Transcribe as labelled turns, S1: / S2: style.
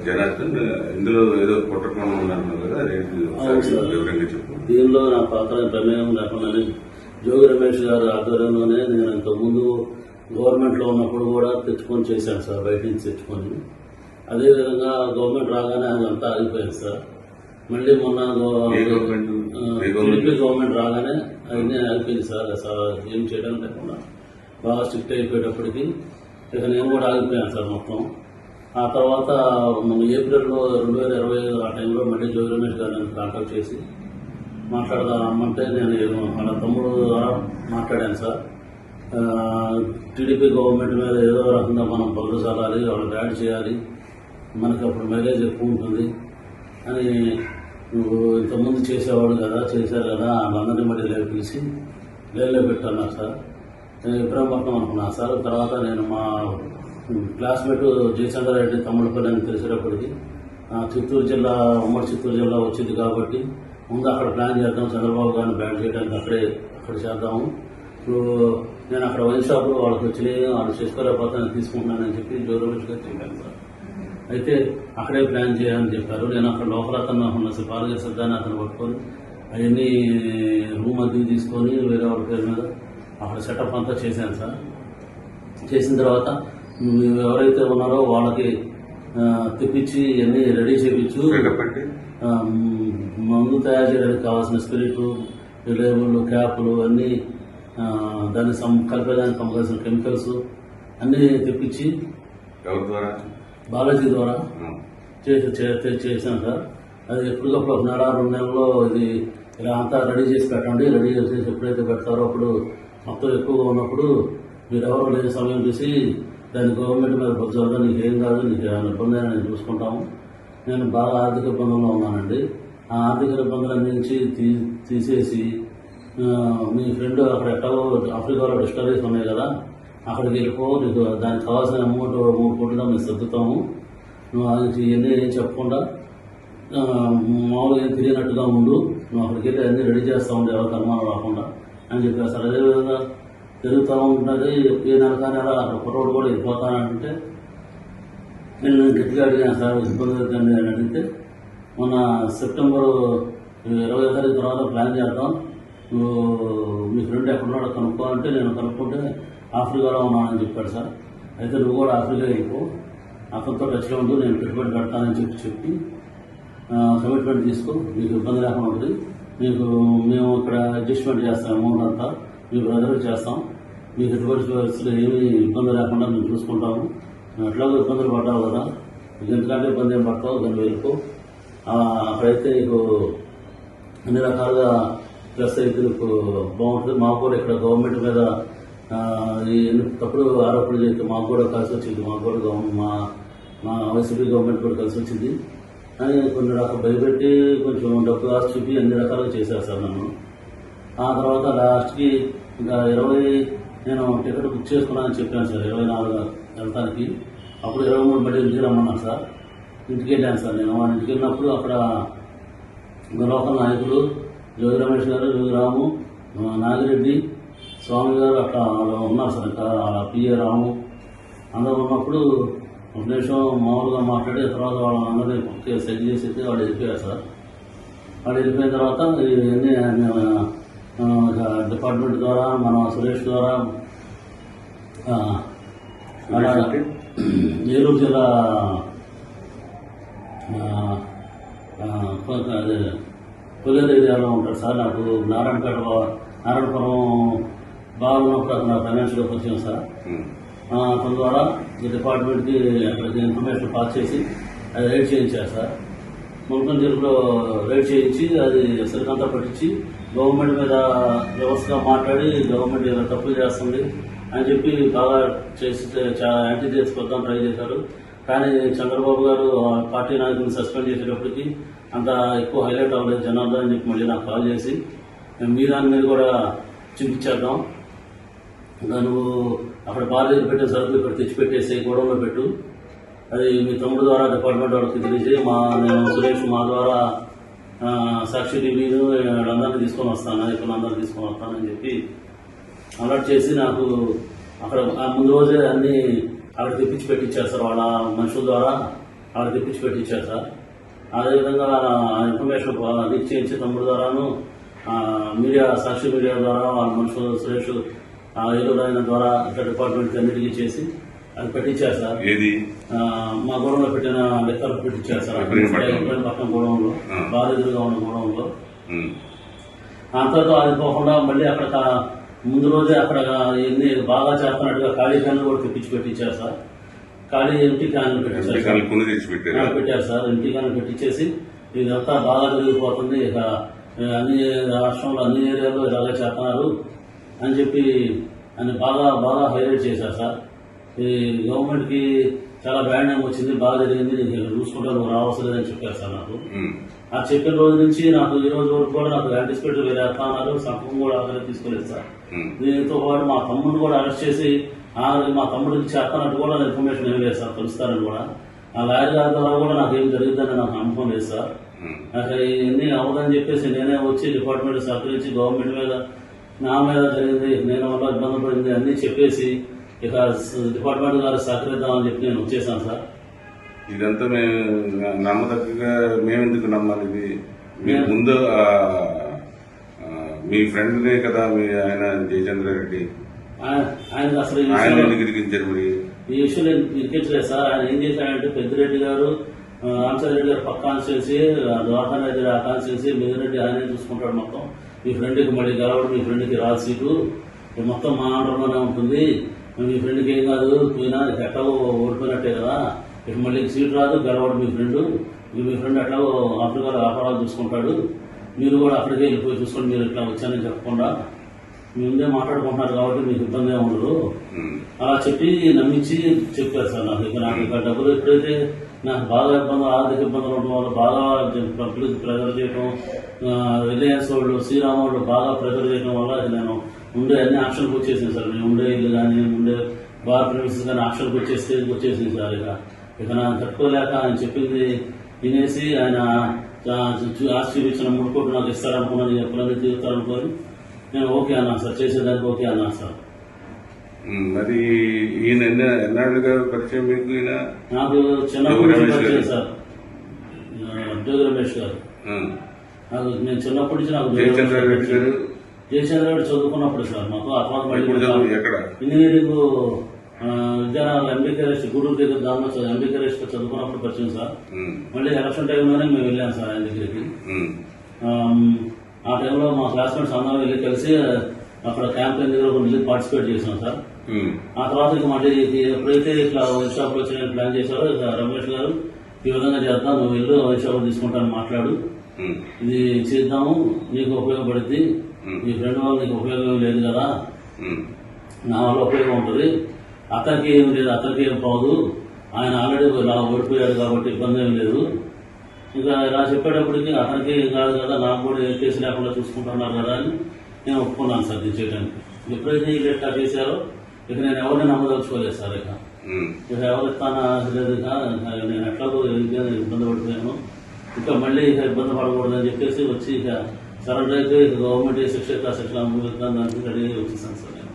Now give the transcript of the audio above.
S1: జనార్దన్ ఇందులో ఏదో కుట్రకోణం ఉన్నారు కదా, వివరంగా చెప్పు.
S2: దీనిలో నా పాత్ర ప్రమేయం లేకుండానే జోగి రమేష్ గారి ఆధ్వర్యంలోనే నేను ఇంతకుముందు గవర్నమెంట్లో ఉన్నప్పుడు కూడా తెచ్చుకొని చేశాను సార్, బయట నుంచి తెచ్చుకొని. అదేవిధంగా గవర్నమెంట్ రాగానే అదంతా ఆగిపోయింది సార్. మళ్ళీ మొన్న టీడీపీ గవర్నమెంట్ రాగానే అవన్నీ ఆగిపోయింది సార్. ఏం చేయడం లేకుండా బాగా స్ట్రిక్ట్ అయిపోయేటప్పటికి ఇక నేను కూడా ఆగిపోయాను సార్ మొత్తం. ఆ తర్వాత మన ఏప్రిల్లో 2025 ఆ టైంలో మళ్ళీ జోగి రమేష్ గారు నన్ను కాంటాక్ట్ చేసి మాట్లాడదామంటే నేను వాళ్ళ తమ్ముడు ద్వారా మాట్లాడాను సార్. టీడీపీ గవర్నమెంట్ మీద ఏదో రకంగా మనం పనులు చల్లాలి, వాళ్ళు యాడ్ చేయాలి, మనకి అప్పుడు మైలేజ్ ఎక్కువ ఉంటుంది అని నువ్వు ఇంతకుముందు చేసేవాడు కదా, చేశారు కదా, వాళ్ళందరినీ మళ్ళీ పిలిచి లేలో పెట్టాను సార్. నేను ఇబ్రాహీంపట్నం అనుకున్నా సార్. తర్వాత నేను మా క్లాస్మేట్ జయచంద్రారెడ్డి తమ్ముడిపల్లి అని తెలిసేటప్పటికి చిత్తూరు జిల్లా, ఉమ్మడి చిత్తూరు జిల్లా వచ్చింది కాబట్టి ముందు అక్కడ ప్లాన్ చేద్దాం, చంద్రబాబు గారిని బ్యాన్ చేయడానికి అక్కడ చేద్దాము. ఇప్పుడు నేను అక్కడ వైన్ షాప్లో వాళ్ళకి వచ్చినాయి, వాళ్ళు చేసుకోలేకపోతే నేను తీసుకుంటున్నానని చెప్పి జోగి రమేష్ గారు చెప్పాను సార్. అయితే అక్కడే ప్లాన్ చేయాలని చెప్పారు. నేను అక్కడ లోపల అతను ఉన్న పాలగ సిద్ధాన్ని అతను పట్టుకొని అవన్నీ రూమ్ అద్దెకి తీసుకొని వేరే వాళ్ళ పేరు మీద అక్కడ సెటప్ అంతా చేశాను సార్. చేసిన తర్వాత ఎవరైతే ఉన్నారో వాళ్ళకి తెప్పించి అన్నీ రెడీ చేయించు, మందు తయారు చేయడానికి కావాల్సిన స్పిరిట్, లేబుల్, క్యాప్లు అన్నీ, దాన్ని కలిపేదానికి కావాల్సిన కెమికల్స్ అన్నీ తెప్పించి బాలాజీ ద్వారా చేశాను సార్. అది ఎప్పటికప్పుడు 1 నెల 2 నెలల్లో ఇది ఇలా అంతా రెడీ చేసి పెట్టండి. రెడీ చేసి ఎప్పుడైతే పెడతారో అప్పుడు మొత్తం ఎక్కువగా ఉన్నప్పుడు మీరు ఎవరు లేని సమయం చూసి దాన్ని గవర్నమెంట్ మీద బొజ్జాలి, నీకు ఏం కాదు, నీకు ఏమైనా ఇబ్బంది అయినా నేను చూసుకుంటాము. నేను బాగా ఆర్థిక ఇబ్బందుల్లో ఉన్నానండి. ఆ ఆర్థిక ఇబ్బందులన్నీ నుంచి తీసేసి మీ ఫ్రెండ్ అక్కడ ఎట్టో ఆఫ్రికాలో డిస్టరీస్ ఉన్నాయి కదా, అక్కడికి వెళ్ళిపో, నీకు దానికి కావాల్సిన అమౌంట్ 3 కోట్లుగా మేము సర్దుతాము, నువ్వు అది ఇవన్నీ ఏం చెప్పకుండా మామూలుగా ఏం తిరిగినట్టుగా ఉండు, నువ్వు అక్కడికి వెళ్ళి అన్నీ రెడీ చేస్తూ ఉండే ఎవరికి అనుమానం రాకుండా అని చెప్పారు సార్. అదేవిధంగా తిరుగుతూ ఉంటుంది. ఏ నెల అక్కడ కుర్రోడు కూడా వెళ్ళిపోతానంటే నేను గట్టిగా అడిగాను సార్, ఇబ్బంది అవుతుంది అని అడిగితే మొన్న సెప్టెంబర్ 20వ తారీఖు తర్వాత ప్లాన్ చేద్దాం, నువ్వు మీ ఫ్రెండ్ ఎక్కడున్నాడో కనుక్కో అంటే నేను కనుక్కుంటే ఆఫ్రికాలో ఉన్నానని చెప్పాడు సార్. అయితే నువ్వు కూడా ఆఫ్రికా వెళ్ళిపో, అతనితో టచ్లో ఉండు, నేను పెట్టుబడి పెడతానని చెప్పి కమిట్మెంట్ తీసుకో, మీకు ఇబ్బంది లేకుండా ఉంటుంది, మేము ఇక్కడ అడ్జస్ట్మెంట్ చేస్తాం, అమౌంట్ అంతా మీ బ్రదర్కి చేస్తాం, మీకు ఎటువంటి పరిస్థితులు ఏమీ ఇబ్బంది లేకుండా మేము చూసుకుంటాము, నువ్వు ఎట్లాగో ఇబ్బందులు పడ్డావు కదా, నీకు ఎందుకంటే ఇబ్బంది ఏం పడతావు, దాన్ని వెళ్ళిపో, అక్కడైతే నీకు అన్ని రకాలుగా ప్లస్ అయితే నీకు బాగుంటుంది. మాకు కూడా ఇక్కడ గవర్నమెంట్ మీద తప్పుడు ఆరోపణలు చేస్తే మాకు కూడా కలిసి వచ్చింది, మాకు కూడా మా వైసీపీ గవర్నమెంట్ కూడా కలిసి వచ్చింది అని కొన్ని రకాలు భయపెట్టి కొంచెం డబ్బు ఆశ చూపి అన్ని రకాలుగా చేశారు సార్ నన్ను. ఆ తర్వాత లాస్ట్కి ఇంకా 20 నేను టికెట్ బుక్ చేసుకున్నానని చెప్పాను సార్, 24 వెళ్తానికి. అప్పుడు 23 మళ్ళీ ఇంటికి రమ్మన్నాను సార్. ఇంటికి వెళ్ళాను సార్. నేను వాళ్ళ ఇంటికి వెళ్ళినప్పుడు అక్కడ లోకల్ నాయకులు జోగి రమేష్ గారు, జోగి రాము, నాగిరెడ్డి, స్వామి గారు అట్లా ఉన్నారు సార్. ఇంకా పిఏ రాము అందరూ ఉన్నప్పుడు ఒక నిమిషం మామూలుగా మాట్లాడి తర్వాత వాళ్ళందరినీ సెట్ చేసి వాళ్ళు వెళ్ళిపోయారు సార్. వాళ్ళు వెళ్ళిపోయిన తర్వాత ఇవన్నీ డిపార్ట్మెంట్ ద్వారా మన సురేష్ ద్వారా ఏలూరు జిల్లా కొల్లేరు ఏరియాలో ఉంటాడు సార్. నాకు నారాయణపురం బాగా ఉన్నప్పుడు అతను ఫైనాన్షియల్గా వచ్చాను సార్. అతని ద్వారా ఈ డిపార్ట్మెంట్కి అక్కడికి ఇన్ఫర్మేషన్ పాస్ చేసి అది రైడ్ చేయించారు సార్. ముల్కన్ జిల్లాలో రైడ్ చేయించి అది సరికంతా పట్టించి గవర్నమెంట్ మీద వ్యవస్థగా మాట్లాడి గవర్నమెంట్ ఏదో తప్పులు చేస్తుంది అని చెప్పి బాగా చేసి యాంటీ చేసుకొద్దాం ట్రై చేశారు. కానీ చంద్రబాబు గారు పార్టీ నాయకులను సస్పెండ్ చేసేటప్పటికి అంత ఎక్కువ హైలైట్ అవ్వలేదు జనార్దన్ అని చెప్పి మళ్ళీ నాకు కాల్ చేసి మీ దాని మీద కూడా చూపించేద్దాం, నువ్వు అక్కడ బాధ్యత పెట్టే సరుకులు ఇక్కడ తెచ్చిపెట్టేసి గొడవలో పెట్టు, అది మీ తమ్ముడు ద్వారా డిపార్ట్మెంట్ వాళ్ళకి తెలిసి నేను సురేష్ మా ద్వారా సాక్షి టీవీను అందరినీ తీసుకొని వస్తాను, నాయకులు అందరినీ తీసుకొని వస్తానని చెప్పి అలర్ట్ చేసి నాకు అక్కడ ముందు రోజే అన్నీ అక్కడ తెప్పించి పెట్టించారు సార్. వాళ్ళ మనుషుల ద్వారా వాళ్ళు తెప్పించి పెట్టించారు సార్. అదేవిధంగా ఇన్ఫర్మేషన్ లీక్ చేయించి తమ్ముడు ద్వారాను మీడియా సాక్షి మీడియా ద్వారా వాళ్ళ మనుషులు సురేష్ ఏలూరు ఆయన ద్వారా ఇట్లా డిపార్ట్మెంట్ అన్నిటికీ చేసి అది పెట్టించారు సార్.
S1: ఏది
S2: మా గోడంలో పెట్టిన లెక్కలు పెట్టించారు సార్. పక్కన గోడంలో బాగా ఎదురుగా ఉన్న గోడంలో అంతతో అది పోకుండా మళ్ళీ అక్కడ ముందు రోజే అక్కడ ఎన్ని బాగా చేస్తున్నట్టుగా ఖాళీ క్యాన్లు కూడా తెప్పించి పెట్టించారు సార్. ఖాళీ ఎంటీ క్యాన్లు పెట్టారు సార్. ఎంటీ క్యాన్లు పెట్టించేసి ఇదంతా బాగా జరిగిపోతుంది, ఇక అన్ని రాష్ట్రంలో అన్ని ఏరియాలో ఇలాగే చేస్తున్నారు అని చెప్పి అని బాగా బాగా హైలైట్ చేశారు సార్. ఈ గవర్నమెంట్కి చాలా బ్యాడ్ నేమ్ వచ్చింది, బాగా జరిగింది, నేను చూసుకుంటా నువ్వు రావాల్సిందని చెప్పారు సార్ నాకు. ఆ చెప్పిన రోజు నుంచి నాకు ఈ రోజు వరకు కూడా నాకు యాంటిసిపేట్ వేరే అర్థాలు సంపం కూడా అక్కడ తీసుకోలేదు సార్. దీంతో పాటు మా తమ్ముడిని కూడా అరెస్ట్ చేసి మా తమ్ముడికి చేస్తానంటూ కూడా ఇన్ఫర్మేషన్ ఏం లేదు సార్, కలుస్తారని కూడా. ఆ లాయర్ గారి ద్వారా కూడా నాకు ఏం జరిగిందని నాకు నమ్మకం లేదు సార్. నాకు ఇవన్నీ అవ్వదని చెప్పేసి నేనే వచ్చి డిపార్ట్మెంట్ సహకరించి గవర్నమెంట్ మీద నా మీద జరిగింది, నేను వల్ల ఇబ్బంది పడింది అన్నీ చెప్పేసి ఇక డిపార్ట్మెంట్ గారు సహకరిద్దామని చెప్పి నేను వచ్చేసాను సార్.
S1: ఇదంతా మేము నమ్మదగ్గగా మేమెందుకు నమ్మాలి? ఇది మీరు ముందు మీ ఫ్రెండ్నే కదా మీ ఆయన జయచంద్రారెడ్డి,
S2: ఆయన అసలు
S1: ఆయన ఎందుకు ఇరికించారు? మరి
S2: ఈ విషయంలో ఇరికించలేదు సార్. ఆయన ఏం చేశాడంటే పెద్దిరెడ్డి గారు రామచంద్రరెడ్డి గారు పక్క కాన్స్టిట్యున్సీ, ద్వారకా రెడ్డి ఆ కాన్స్టిట్యున్సీ, మిగిలిరెడ్డి ఆయనే చూసుకుంటాడు మొత్తం. మీ ఫ్రెండ్కి మళ్ళీ గెలవడం, మీ ఫ్రెండ్కి రాదు సీటు, మొత్తం మా ఆంధ్రలోనే ఉంటుంది, మీ ఫ్రెండ్కి ఏం కాదు, పోయినా ఎట్లాగో ఓడిపోయినట్టే కదా, ఇక మళ్ళీ సీటు రాదు, గెలవడం మీ ఫ్రెండ్ ఎట్లాగో ఆఫ్రికాలో వ్యాపారాలు చూసుకుంటాడు, మీరు కూడా అక్కడికే వెళ్ళిపోయి చూసుకొని మీరు ఇట్లా వచ్చానని చెప్పకుండా మీ ముందే మాట్లాడుకుంటున్నారు కాబట్టి మీకు ఇబ్బంది ఏమి ఉండదు అలా చెప్పి నమ్మించి చెప్పారు సార్. నాకు ఇక డబ్బులు ఎప్పుడైతే నాకు బాగా ఇబ్బందులు, ఆర్థిక ఇబ్బందులు ఉండడం వల్ల బాగా పబ్లిక్ ప్రెజర్ చేయడం, రిలయన్స్ వాళ్ళు, శ్రీరామ్ వాళ్ళు బాగా ప్రెజర్ చేయడం వల్ల నేను ఉండే అన్ని ఆప్షన్కి వచ్చేసింది సార్. నేను ఉండే ఇల్లు కానీ ఉండే బార్ ప్రిమిసెస్ కానీ ఆప్షన్కి వచ్చేసింది సార్. ఇక నా తట్టుకోలేక ఆయన చెప్పింది వినేసి ఆయన ఆశ్చర్యించిన 3 కోట్లు నాకు ఇస్తారనుకున్నాను, ఎప్పుడైనా తీరుతారనుకోని నేను ఓకే అన్నాను సార్, చేసేదానికి ఓకే అన్నాను సార్.
S1: మరి ఈయన ఎన్నాళ్ళుగా పరిచయం మీకు? ఈయన
S2: నాకు చిన్నప్పటి నుంచి పరిచయం సార్, జోగి రమేష్ గారు. నాకు నేను చిన్నప్పటి నుంచి నాకు జయచంద్రారెడ్డి చదువుకున్నప్పుడు సార్ మాకు ఇంజనీరింగ్ విద్యానగర్ ఎంబీకేఎస్ గూడూరు దగ్గర దానిలో ఎంబీకేఎస్ చదువుకున్నప్పుడు పరిచయం సార్. మళ్ళీ ఎలక్షన్ టైంలోనే మేము వెళ్ళాం సార్ ఆయన దగ్గరికి. ఆ టైంలో మా క్లాస్మేట్స్ అందరం వెళ్ళి కలిసి అక్కడ క్యాంపెయిన్ దగ్గర వెళ్ళి పార్టిసిపేట్ చేసాం సార్. ఆ తర్వాత ఇక మళ్ళీ ఎప్పుడైతే ఇట్లా వైన్ షాప్ వచ్చి ప్లాన్ చేశారో ఇక రమేష్ గారు ఈ విధంగా చేద్దాం, నువ్వు వెళ్ళు వైన్ షాప్ తీసుకుంటాను మాట్లాడు, ఇది చేద్దాము, నీకు ఉపయోగపడుద్ది, నీ ఫ్రెండ్ వల్ల నీకు ఉపయోగం లేదు కదా, నా వల్ల ఉపయోగం ఉంటుంది, అతనికి ఏం లేదు, అతనికి ఏం పోదు, ఆయన ఆల్రెడీ ఇలా ఓడిపోయాడు కాబట్టి ఇబ్బంది ఏం లేదు. ఇక ఇలా చెప్పేటప్పటికి అతనికి ఏం కాదు కదా, నాకు కూడా ఏ కేసు లేకుండా చూసుకుంటున్నారు కదా అని నేను ఒప్పుకున్నాను సార్ ఇది చేయడానికి. ఎప్పుడైతే ఈ డేటా చేశారో ఇక నేను ఎవరిని నమ్మదలుచుకోలేదు సార్. ఇక ఎవరు ఇస్తానా లేదు, నేను ఎట్లాగో ఇబ్బంది పడిపోయాను, ఇంకా మళ్ళీ ఇక ఇబ్బంది పడకూడదని చెప్పేసి వచ్చి ఇక సరెండర్ అయితే ఇక గవర్నమెంట్ శిక్ష అనుభవిస్తాను దానికి రెడీ వచ్చేసాను సార్ నేను.